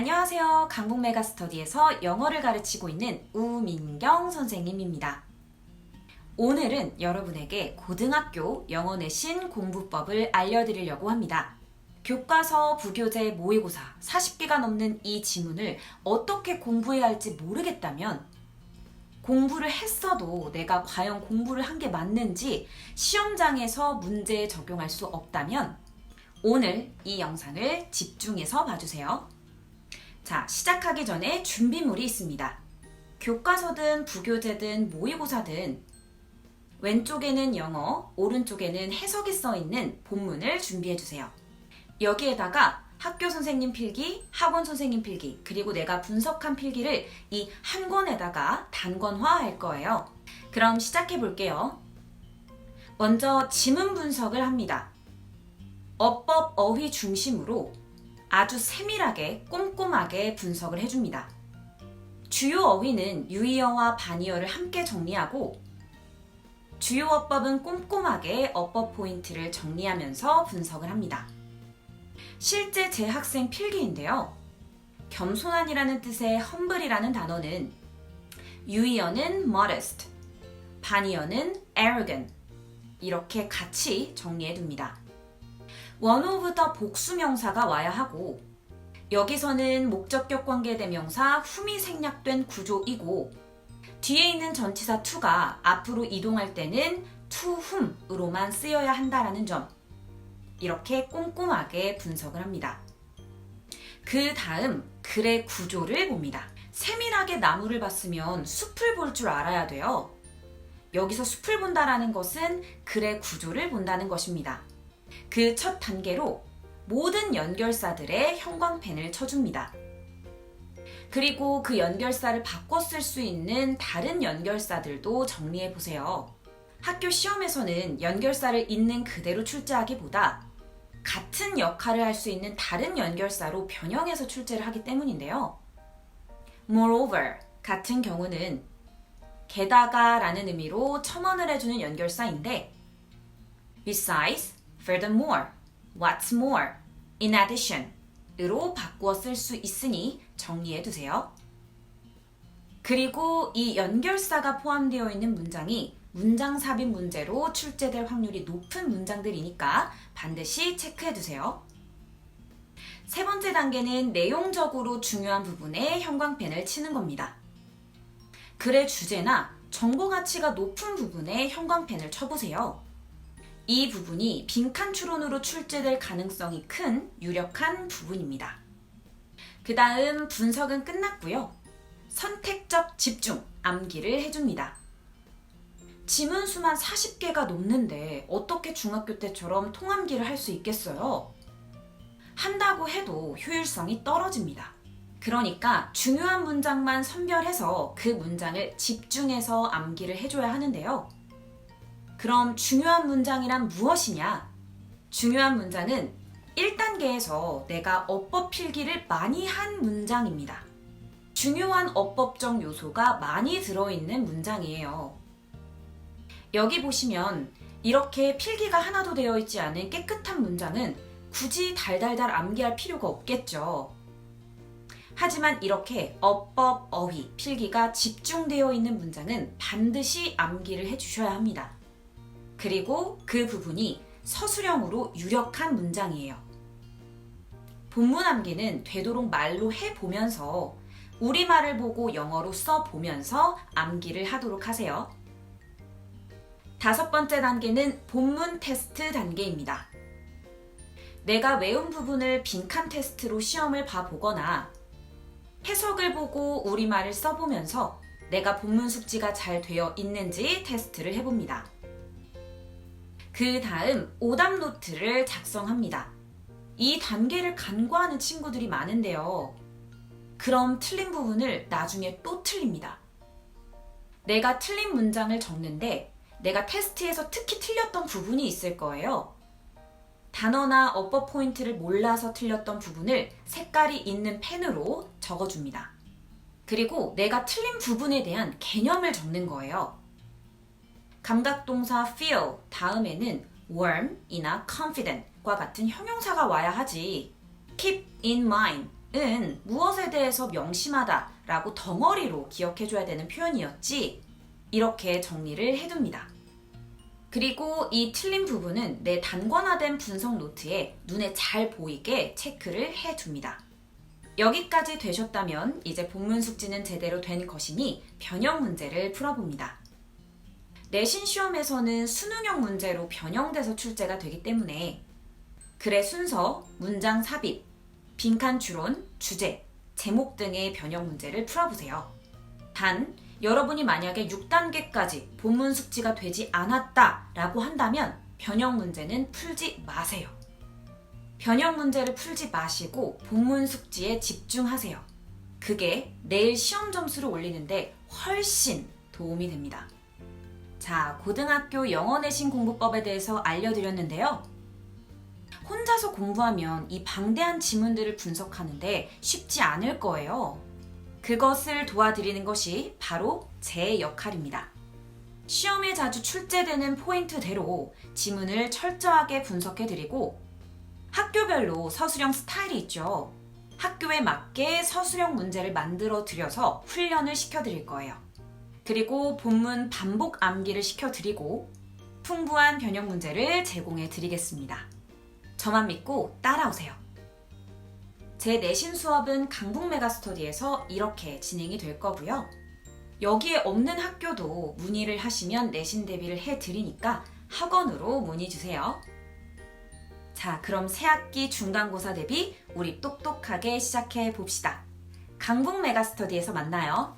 안녕하세요. 강북 메가스터디에서 영어를 가르치고 있는 우민경 선생님입니다. 오늘은 여러분에게 고등학교 영어 내신 공부법을 알려드리려고 합니다. 교과서, 부교재, 모의고사 40개가 넘는 이 지문을 어떻게 공부해야 할지 모르겠다면 공부를 했어도 내가 과연 공부를 한 게 맞는지 시험장에서 문제에 적용할 수 없다면 오늘 이 영상을 집중해서 봐주세요. 자, 시작하기 전에 준비물이 있습니다. 교과서든 부교재든 모의고사든 왼쪽에는 영어, 오른쪽에는 해석이 써있는 본문을 준비해주세요. 여기에다가 학교 선생님 필기, 학원 선생님 필기, 그리고 내가 분석한 필기를 이 한 권에다가 단권화할 거예요. 그럼 시작해 볼게요. 먼저 지문 분석을 합니다. 어법, 어휘 중심으로 아주 세밀하게 꼼꼼하게 분석을 해줍니다. 주요 어휘는 유의어와 반의어를 함께 정리하고 주요 어법은 꼼꼼하게 어법 포인트를 정리하면서 분석을 합니다. 실제 제 학생 필기인데요. 겸손한이라는 뜻의 humble이라는 단어는 유의어는 modest, 반의어는 arrogant 이렇게 같이 정리해둡니다. 원어부터 복수명사가 와야 하고 여기서는 목적격 관계대명사 whom이 생략된 구조이고 뒤에 있는 전치사 to가 앞으로 이동할 때는 to whom으로만 쓰여야 한다라는 점 이렇게 꼼꼼하게 분석을 합니다. 그 다음 글의 구조를 봅니다. 세밀하게 나무를 봤으면 숲을 볼 줄 알아야 돼요. 여기서 숲을 본다라는 것은 글의 구조를 본다는 것입니다. 그 첫 단계로 모든 연결사들의 형광펜을 쳐줍니다. 그리고 그 연결사를 바꿔 쓸 수 있는 다른 연결사들도 정리해 보세요. 학교 시험에서는 연결사를 있는 그대로 출제하기보다 같은 역할을 할 수 있는 다른 연결사로 변형해서 출제를 하기 때문인데요. Moreover 같은 경우는 게다가 라는 의미로 첨언을 해주는 연결사인데 Besides, furthermore, what's more, in addition 으로 바꾸어 쓸 수 있으니 정리해 두세요. 그리고 이 연결사가 포함되어 있는 문장이 문장 삽입 문제로 출제될 확률이 높은 문장들이니까 반드시 체크해 두세요. 세 번째 단계는 내용적으로 중요한 부분에 형광펜을 치는 겁니다. 글의 주제나 정보 가치가 높은 부분에 형광펜을 쳐보세요. 이 부분이 빈칸 추론으로 출제될 가능성이 큰 유력한 부분입니다. 그 다음 분석은 끝났고요. 선택적 집중, 암기를 해줍니다. 지문수만 40개가 넘는데 어떻게 중학교 때처럼 통암기를 할 수 있겠어요? 한다고 해도 효율성이 떨어집니다. 그러니까 중요한 문장만 선별해서 그 문장을 집중해서 암기를 해줘야 하는데요. 그럼 중요한 문장이란 무엇이냐? 중요한 문장은 1단계에서 내가 어법 필기를 많이 한 문장입니다. 중요한 어법적 요소가 많이 들어있는 문장이에요. 여기 보시면 이렇게 필기가 하나도 되어 있지 않은 깨끗한 문장은 굳이 달달달 암기할 필요가 없겠죠. 하지만 이렇게 어법, 어휘, 필기가 집중되어 있는 문장은 반드시 암기를 해주셔야 합니다. 그리고 그 부분이 서술형으로 유력한 문장이에요. 본문 암기는 되도록 말로 해보면서 우리말을 보고 영어로 써보면서 암기를 하도록 하세요. 다섯 번째 단계는 본문 테스트 단계입니다. 내가 외운 부분을 빈칸 테스트로 시험을 봐보거나 해석을 보고 우리말을 써보면서 내가 본문 숙지가 잘 되어 있는지 테스트를 해봅니다. 그 다음 오답 노트를 작성합니다. 이 단계를 간과하는 친구들이 많은데요. 그럼 틀린 부분을 나중에 또 틀립니다. 내가 틀린 문장을 적는데 내가 테스트에서 특히 틀렸던 부분이 있을 거예요. 단어나 어법 포인트를 몰라서 틀렸던 부분을 색깔이 있는 펜으로 적어줍니다. 그리고 내가 틀린 부분에 대한 개념을 적는 거예요. 감각동사 feel 다음에는 warm이나 confident과 같은 형용사가 와야 하지 keep in mind 은 무엇에 대해서 명심하다 라고 덩어리로 기억해줘야 되는 표현이었지. 이렇게 정리를 해둡니다. 그리고 이 틀린 부분은 내 단권화된 분석 노트에 눈에 잘 보이게 체크를 해둡니다. 여기까지 되셨다면 이제 본문 숙지는 제대로 된 것이니 변형 문제를 풀어봅니다. 내신 시험에서는 수능형 문제로 변형돼서 출제가 되기 때문에 글의 순서, 문장 삽입, 빈칸 추론, 주제, 제목 등의 변형 문제를 풀어보세요. 단, 여러분이 만약에 6단계까지 본문 숙지가 되지 않았다 라고 한다면 변형 문제는 풀지 마세요. 변형 문제를 풀지 마시고 본문 숙지에 집중하세요. 그게 내일 시험 점수를 올리는데 훨씬 도움이 됩니다. 자, 고등학교 영어 내신 공부법에 대해서 알려드렸는데요. 혼자서 공부하면 이 방대한 지문들을 분석하는데 쉽지 않을 거예요. 그것을 도와드리는 것이 바로 제 역할입니다. 시험에 자주 출제되는 포인트대로 지문을 철저하게 분석해드리고 학교별로 서술형 스타일이 있죠. 학교에 맞게 서술형 문제를 만들어 드려서 훈련을 시켜드릴 거예요. 그리고 본문 반복 암기를 시켜드리고 풍부한 변형 문제를 제공해 드리겠습니다. 저만 믿고 따라오세요. 제 내신 수업은 강북 메가스터디에서 이렇게 진행이 될 거고요. 여기에 없는 학교도 문의를 하시면 내신 대비를 해드리니까 학원으로 문의 주세요. 자, 그럼 새학기 중간고사 대비 우리 똑똑하게 시작해 봅시다. 강북 메가스터디에서 만나요.